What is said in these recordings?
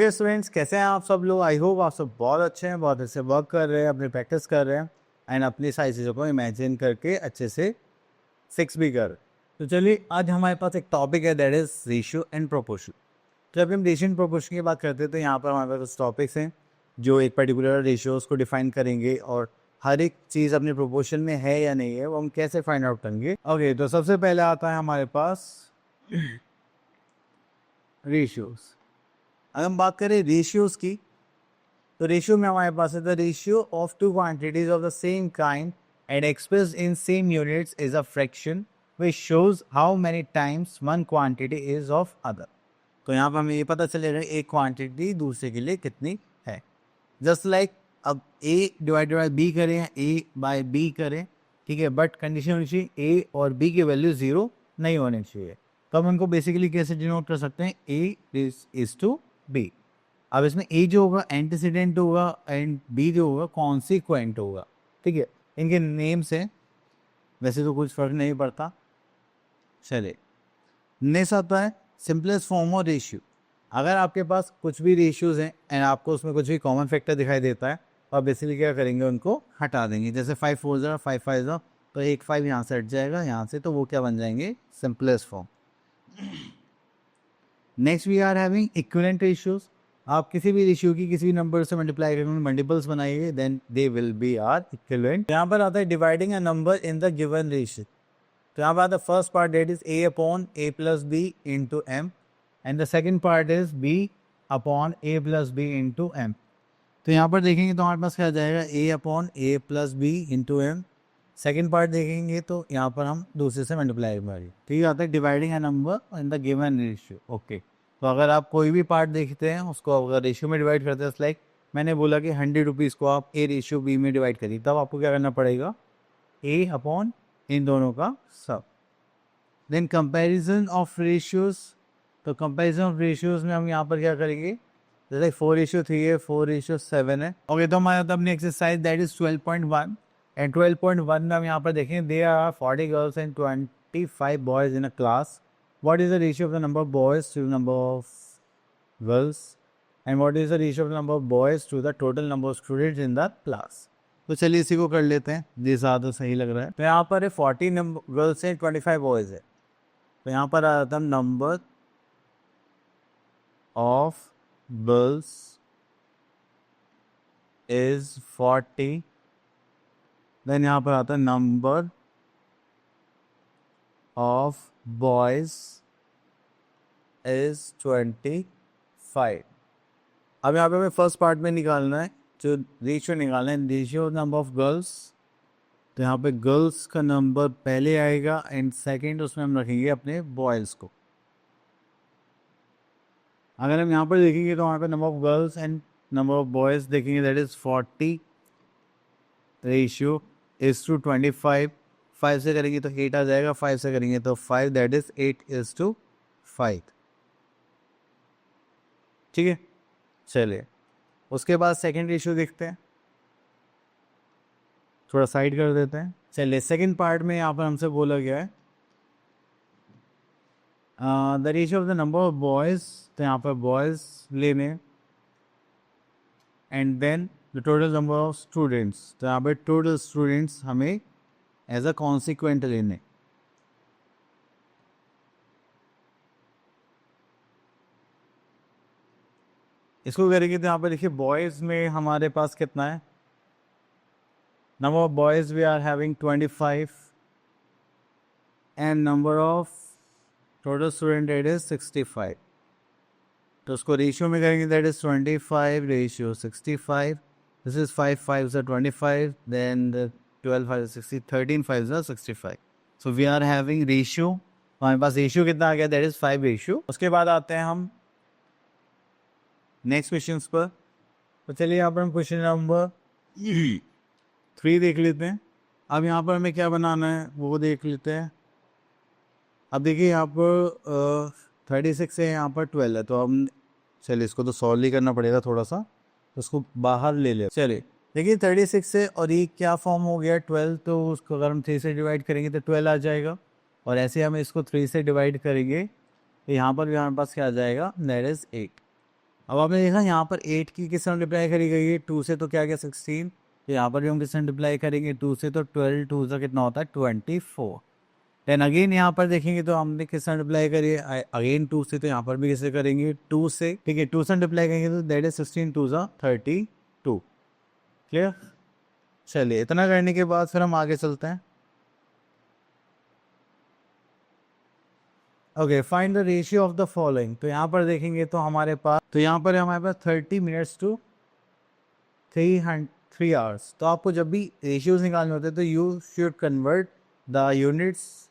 Okay students, कैसे हैं आप सब लोग? आई होप आप सब बहुत अच्छे हैं, बहुत अच्छे वर्क कर रहे हैं, अपनी प्रैक्टिस कर रहे हैं एंड अपनी सारी चीज़ों को इमेजिन करके अच्छे से फिक्स भी कर। तो चलिए, आज हमारे पास एक टॉपिक है, that is ratio and proportion. जब हम रेशियो एंड प्रोपोर्शन की बात करते हैं तो यहाँ पर हमारे पास टॉपिक्स हैं जो एक पर्टिकुलर रेशियोज को डिफाइन करेंगे और हर एक चीज़ अपने प्रोपोर्शन में है या नहीं है वो हम कैसे फाइंड आउट करेंगे। ओके, तो सबसे पहले आता है हमारे पास रेशियोज। अगर हम बात करें रेशियोज की, तो रेशियो में हमारे पास है the ratio of two quantities of the same kind and expressed in same units is a fraction which shows how many times one quantity is of other. तो यहाँ पर हमें ये पता चलेगा एक क्वांटिटी दूसरे के लिए कितनी है। जस्ट लाइक अब ए डिवाइडेड बाई बी करें या ए बाय बी करें, ठीक है, बट कंडीशन होनी चाहिए ए और बी की वैल्यू ज़ीरो नहीं होनी चाहिए। तो हम इनको बेसिकली कैसे डिनोट कर सकते हैं? ए इज टू बी। अब इसमें ए जो होगा एंटीसीडेंट होगा एंड बी जो होगा कॉन्सिक्वेंट होगा, ठीक है। इनके नेम से वैसे तो कुछ फर्क नहीं पड़ता। चलिए, नेक्स्ट आता है सिंपलेस्ट फॉर्म ऑफ रेशियो। अगर आपके पास कुछ भी रेशियोज हैं एंड आपको उसमें कुछ भी कॉमन फैक्टर दिखाई देता है तो आप बेसिकली क्या करेंगे, उनको हटा देंगे। जैसे 5 4 ज़रा 5 5 ज़रा, तो एक 5 यहाँ से हट जाएगा यहाँ से, तो वो क्या बन जाएंगे? Simplest form. Next we are having equivalent ratios. आप किसी भी रेशियो की किसी भी नंबर से मल्टीप्लाई करेंगे, मल्टीपल्स बनाइए, then they will be are equivalent. यहाँ पर आता है dividing a number in the given ratio. तो यहाँ पर आता है first part, that is A upon A plus B into M and the second part is B upon A plus B into M. तो यहाँ पर देखेंगे तो हमारे पास क्या आ जाएगा? A upon A plus B into M. Second part देखेंगे तो यहाँ पर हम दूसरे से मल्टीप्लाई करेंगे, ठीक है। आता है dividing a number in the given ratio. Okay, तो अगर आप कोई भी पार्ट देखते हैं उसको अगर रेशियो में डिवाइड करते हैं, लाइक मैंने बोला कि 100 रुपीज़ को आप ए रेशियो बी में डिवाइड करिए, तब आपको क्या करना पड़ेगा? ए अपॉन इन दोनों का सब। Then comparison of ratios. तो कंपैरिजन ऑफ रेशियोज में हम यहाँ पर क्या करेंगे? जैसे 4:3 है, 4:7 है। ओके, तो हमारे पास अपनी एक्सरसाइज दैट इज 12.1 एंड 12.1 में हम यहाँ पर देखें they are 40 girls and 25 boys in a class. What is the ratio of the number of boys to the number of girls and what is the ratio of the number of boys to the total number of students in the class. तो चलिए इसी को कर लेते हैं, ये ज़्यादा सही लग रहा है। तो यहाँ पर है 40 नंबर गर्ल्स हैं, 25 बॉयज़ है। तो यहाँ पर आ जाता है number of girls is 40, then यहाँ पर आता है नंबर ऑफ बॉयज इज 25। अब यहाँ पे हमें फर्स्ट पार्ट में निकालना है, जो रेशियो निकालना है, रेशियो नंबर ऑफ गर्ल्स। तो यहाँ पे गर्ल्स का नंबर पहले आएगा एंड सेकंड उसमें हम रखेंगे अपने बॉयज़ को। अगर हम यहाँ पर देखेंगे तो वहाँ पे number of girls and number of boys देखेंगे, that is 40 ratio is to 25। 5 से करेंगे तो 8 आ जाएगा, 5 से करेंगे तो 5, दैट इज़ 8:5, ठीक है। चलिए, उसके बाद सेकेंड रेशियो देखते हैं, थोड़ा साइड कर देते हैं। चलिए, सेकेंड पार्ट में यहाँ पर हमसे बोला गया है the ratio of the number of boys. तो यहाँ पर बॉयज़ लेने and then the total number of students. तो यहाँ पर टोटल स्टूडेंट्स हमें एज अ कॉन्सिक्वेंट लेने। इसको करेंगे तो यहाँ पर देखिए बॉयज़ में हमारे पास कितना है? Number of boys we are having 25 and number of total student that is 65। तो उसको रेशियो में करेंगे, that is 25 ratio 65। This is 5 5 is 25, then the 12 5 is 60, 13 5 is 65। So we are having ratio, हमारे पास रेशियो कितना आ गया? That is 5 ratio. उसके बाद आते हैं हम नेक्स्ट क्वेश्चन पर। तो चलिए यहाँ पर हम क्वेश्चन नंबर 3 देख लेते हैं। अब यहाँ पर हमें क्या बनाना है वो देख लेते हैं। अब देखिए यहाँ पर 36 है, यहाँ पर 12 है, तो हम चलिए इसको तो सॉल्व ही करना पड़ेगा थोड़ा सा, तो उसको बाहर ले ले। चलिए देखिए 36 से और ये क्या फॉर्म हो गया 12, तो उसको अगर हम 3 से डिवाइड करेंगे तो 12 आ जाएगा, और ऐसे हम इसको 3 से डिवाइड करेंगे तो यहाँ पर भी हमारे पास क्या आ जाएगा? That is 8। अब आपने देखा यहाँ पर 8 की किस तरह मल्टीप्लाई करी गई है 2 से, तो क्या क्या 16। तो यहाँ पर भी हम किस तरह मल्टीप्लाई करेंगे 2 से, तो 12 2 से कितना होता है 24। देन अगेन यहाँ पर देखेंगे तो हमने किस तरह मल्टीप्लाई करिए अगेन 2 से, तो यहाँ पर भी किसे करेंगे 2 से, ठीक है 2 से मल्टीप्लाई करेंगे तो दैट इज 16 2 सा 32। क्लियर। चलिए इतना करने के बाद फिर हम आगे चलते हैं। Okay find the ratio of the following. तो यहाँ पर देखेंगे तो हमारे पास 30 मिनट्स टू 3 आवर्स। तो आपको जब भी रेशियोज निकालने होते हैं तो you should convert the units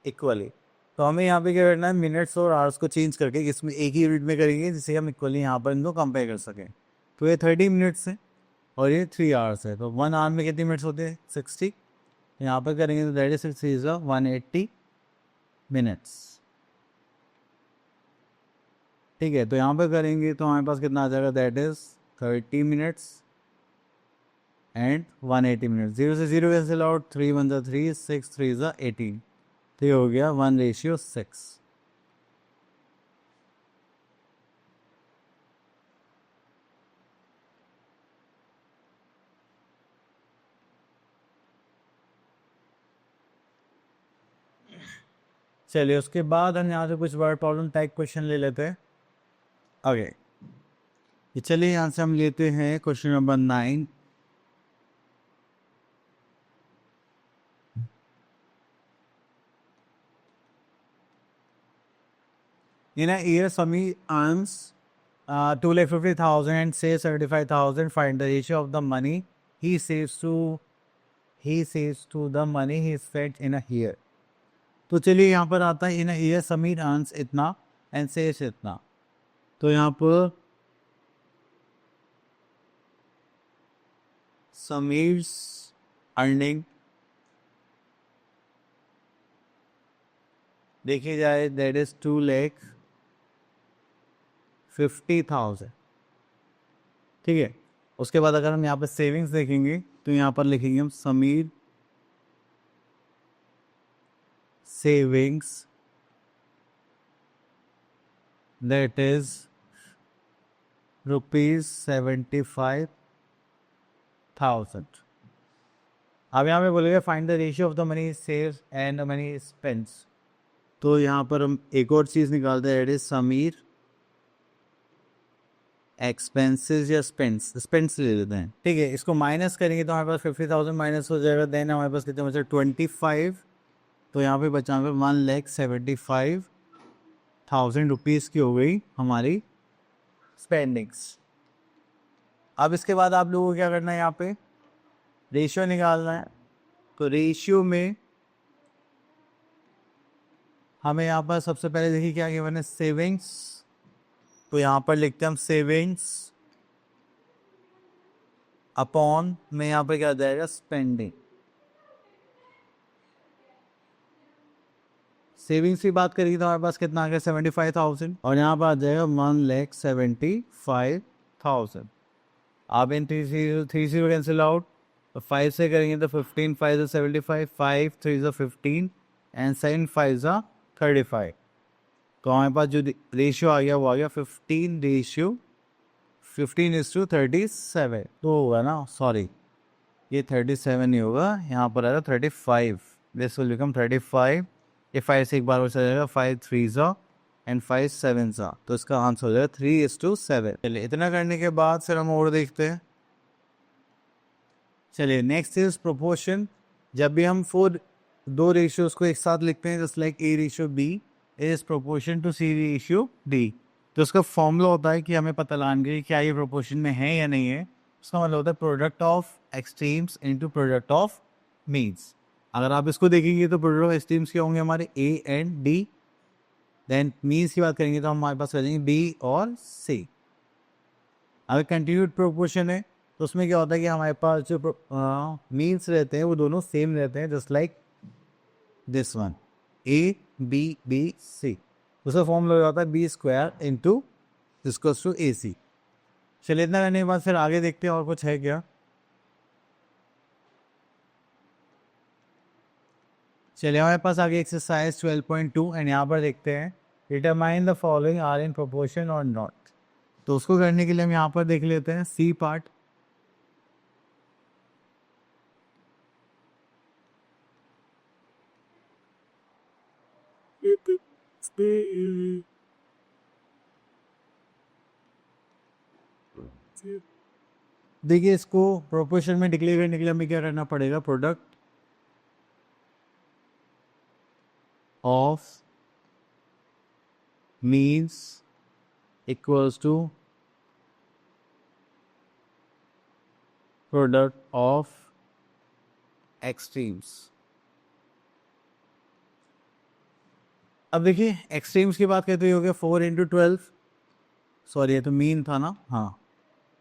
equally. तो हमें यहाँ पे क्या करना है, मिनट्स और आवर्स को चेंज करके इसमें एक ही यूनिट में करेंगे जिससे हम इक्वली यहाँ पर इनको कंपेयर कर सकें। तो ये 30 मिनट्स है और ये 3 आवर्स है। तो 1 आवर में कितने मिनट्स होते हैं 60। यहाँ पर करेंगे तो दैट इज 60 इज 180 मिनट्स। ठीक है, तो यहाँ पर करेंगे तो हमारे पास कितना आ जाएगा that is 30 minutes and 180 minutes. 0 से 0 कैंसिल आउट, 3 1 जा 3 6 3 जा 18। तो ये हो गया 1:6। चलिए उसके बाद हम यहाँ से कुछ वर्ड प्रॉब्लम टाइप क्वेश्चन ले लेते हैं। ओके चलिए यहाँ से हम लेते हैं question number 9। In a year, Sami earns 2,50,000 and saves 75,000. Find the ratio of the money he saves to the money he spent in a year. तो चलिए यहाँ पर आता है इन अ ईयर समीर अर्न्स इतना एंड सेव्स इतना। तो यहाँ पर समीर्स अर्निंग देखी जाए दैट इज 2,50,000। ठीक है, उसके बाद अगर हम यहाँ पर सेविंग्स देखेंगे तो यहाँ पर लिखेंगे हम समीर सेविंग्स दैट इज ₹75,000। अब यहाँ पे बोलेगा find the ratio of the money saves and the money spends. तो यहाँ पर हम एक और चीज़ निकालते हैं, इट इज समीर एक्सपेंसेस या स्पेंड्स ले लेते हैं। ठीक है, इसको माइनस करेंगे तो हमारे पास 50,000 माइनस हो जाएगा। देन हमारे पास कितने बचे 25। तो यहाँ पे बचा 1,75,000 रुपीज़ की हो गई हमारी स्पेंडिंग्स। अब इसके बाद आप लोगों को क्या करना है, यहाँ पे रेशियो निकालना है। तो रेशियो में हमें यहाँ पर सबसे पहले देखिए क्या गिवन है सेविंग्स। तो यहाँ पर लिखते हैं हम सेविंग्स अपॉन में यहाँ पर क्या आ जाएगा स्पेंडिंग। सेविंग्स की बात करेंगे तो हमारे पास कितना आ गया 75,000 और यहाँ पर आ जाएगा 1,75,000। आप इन 3 0 कैंसिल आउट, तो 5 से करेंगे तो 15 5 is 75, 5 3 is 15 एंड 7 5 is 35। तो हमारे पास जो रेशियो आ गया वो आ गया 15:37। तो होगा ना, सॉरी ये 37 नहीं होगा, यहाँ पर आएगा 35। This will become 35। ये 5 से एक बार हो जाएगा 5 3 ज़ा एंड 5 7 ज़ा। तो इसका आंसर हो जाएगा 3:7। चलिए इतना करने के बाद फिर हम और देखते हैं। चलिए नेक्स्ट इज प्रोपोर्शन। जब भी हम दो रेशियोज को एक साथ लिखते हैं just like A ratio B is proportion to C ratio D। तो उसका फॉर्मूला होता है कि हमें पता लगाने के क्या ये प्रोपोर्शन में है या नहीं है। उसका मतलब होता है product of extremes into product of means. अगर आप इसको देखेंगे तो प्रोडक्ट ऑफ एक्सट्रीम्स क्या होंगे हमारे A and D। Then means की बात करेंगे तो हमारे पास रहेंगे B और C। अगर कंटिन्यूड प्रोपोर्शन है तो उसमें क्या होता है कि हमारे पास जो मीन्स रहते हैं वो दोनों सेम रहते हैं just like this one A B उसका फॉर्म लग जाता है B² into equals to AC। चलिए इतना करने के बाद फिर आगे देखते हैं और कुछ है क्या। चलिए हमारे पास आगे एक्सरसाइज 12.2 एंड यहाँ पर देखते हैं determine the following are in proportion और नॉट। तो उसको करने के लिए हम यहाँ पर देख लेते हैं सी पार्ट। देखिए इसको प्रोपोर्शन में डिक्लेयर करने के लिए हमें क्या करना पड़ेगा, product of means equals to product of extremes. अब देखिए एक्सट्रीम्स की बात करते हो गया 4 × 12, सॉरी ये तो मीन था ना, हाँ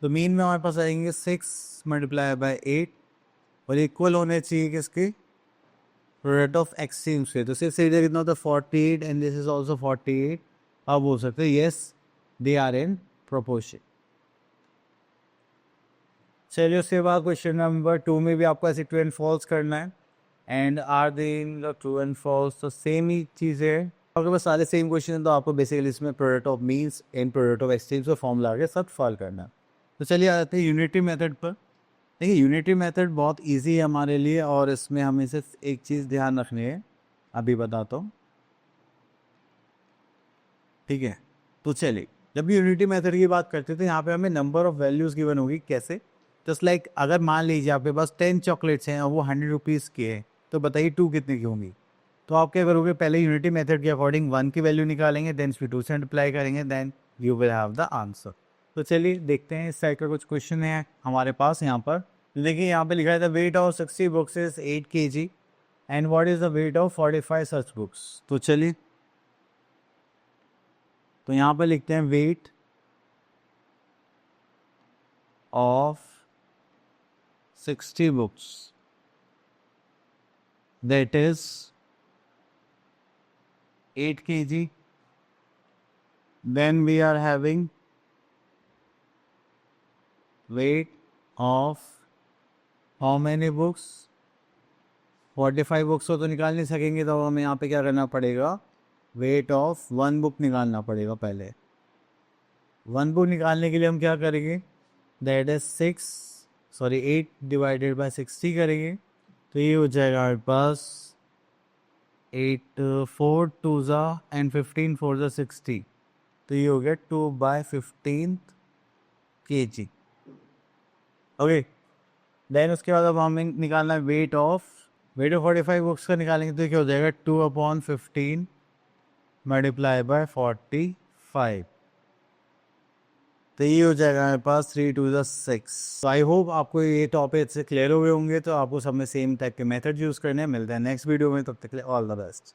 तो मीन में हमारे पास आएंगे 6 × 8 और इक्वल होने चाहिए किसके, प्रोडक्ट ऑफ एक्सट्रीम्स के। तो सिर्फ सीधे कितना होता है 48 एंड दिस इज ऑल्सो 48। अब हो सकते हैं yes they are in proportion. चलिए उसके बाद क्वेश्चन नंबर 2 में भी आपको ऐसे ट्रू एंड फॉल्स करना है and are they in the true and false, तो सेम ही चीज़ है। आपके पास सारे सेम क्वेश्चन हैं तो आपको बेसिकली इसमें product of means and product of extremes का फॉर्मूला के साथ सॉल्व करना है। तो चलिए आते हैं यूनिटी मेथड पर। देखिए यूनिटी मेथड बहुत इजी है हमारे लिए और इसमें हमें सिर्फ एक चीज़ ध्यान रखनी है, अभी बताता हूँ, ठीक है। तो चलिए जब यूनिटी मेथड की बात करते थे यहाँ पे हमें नंबर ऑफ वैल्यूज़ गिवन होगी, कैसे, जस्ट लाइक अगर मान लीजिए आपके पास 10 चॉकलेट्स हैं और वो 100 रुपीज़ की है, तो बताइए 2 कितने की होंगी। तो आप क्या करोगे, पहले यूनिटी मेथड के अकॉर्डिंग 1 की वैल्यू निकालेंगे, देन इसमें 2 से मल्टीप्लाई करेंगे, then you will have the answer. तो चलिए देखते हैं इस साइड का कुछ क्वेश्चन है हमारे पास यहाँ पर। देखिए यहाँ पे लिखा है the weight of 60 books is 8 kg and what is the weight of 45 such books. तो चलिए तो यहाँ पर लिखते हैं weight of 60 books that is 8 kg, then we are having weight of how many books, 45 books को तो निकाल नहीं सकेंगे, तो हमें यहाँ पे क्या करना पड़ेगा, वेट ऑफ 1 बुक निकालना पड़ेगा। पहले 1 बुक निकालने के लिए हम क्या करेंगे, दैट इज 8 डिवाइडेड बाय 60 करेंगे, तो ये हो जाएगा हमारे पास 8 4 2 एंड 15 4 60, तो ये हो गया 2/15 kg। ओके देन उसके बाद अब हमें निकालना है वेट ऑफ 45 बुक्स का निकालेंगे, तो क्या हो जाएगा 2/15 मल्टीप्लाई बाय 45, तो ये हो जाएगा हमारे पास 3 2 6। तो आई होप आपको ये टॉपिक से क्लियर हो गए होंगे, तो आपको सब में सेम टाइप के मेथड यूज़ करने मिलते हैं नेक्स्ट वीडियो में, तब तक के लिए ऑल द बेस्ट।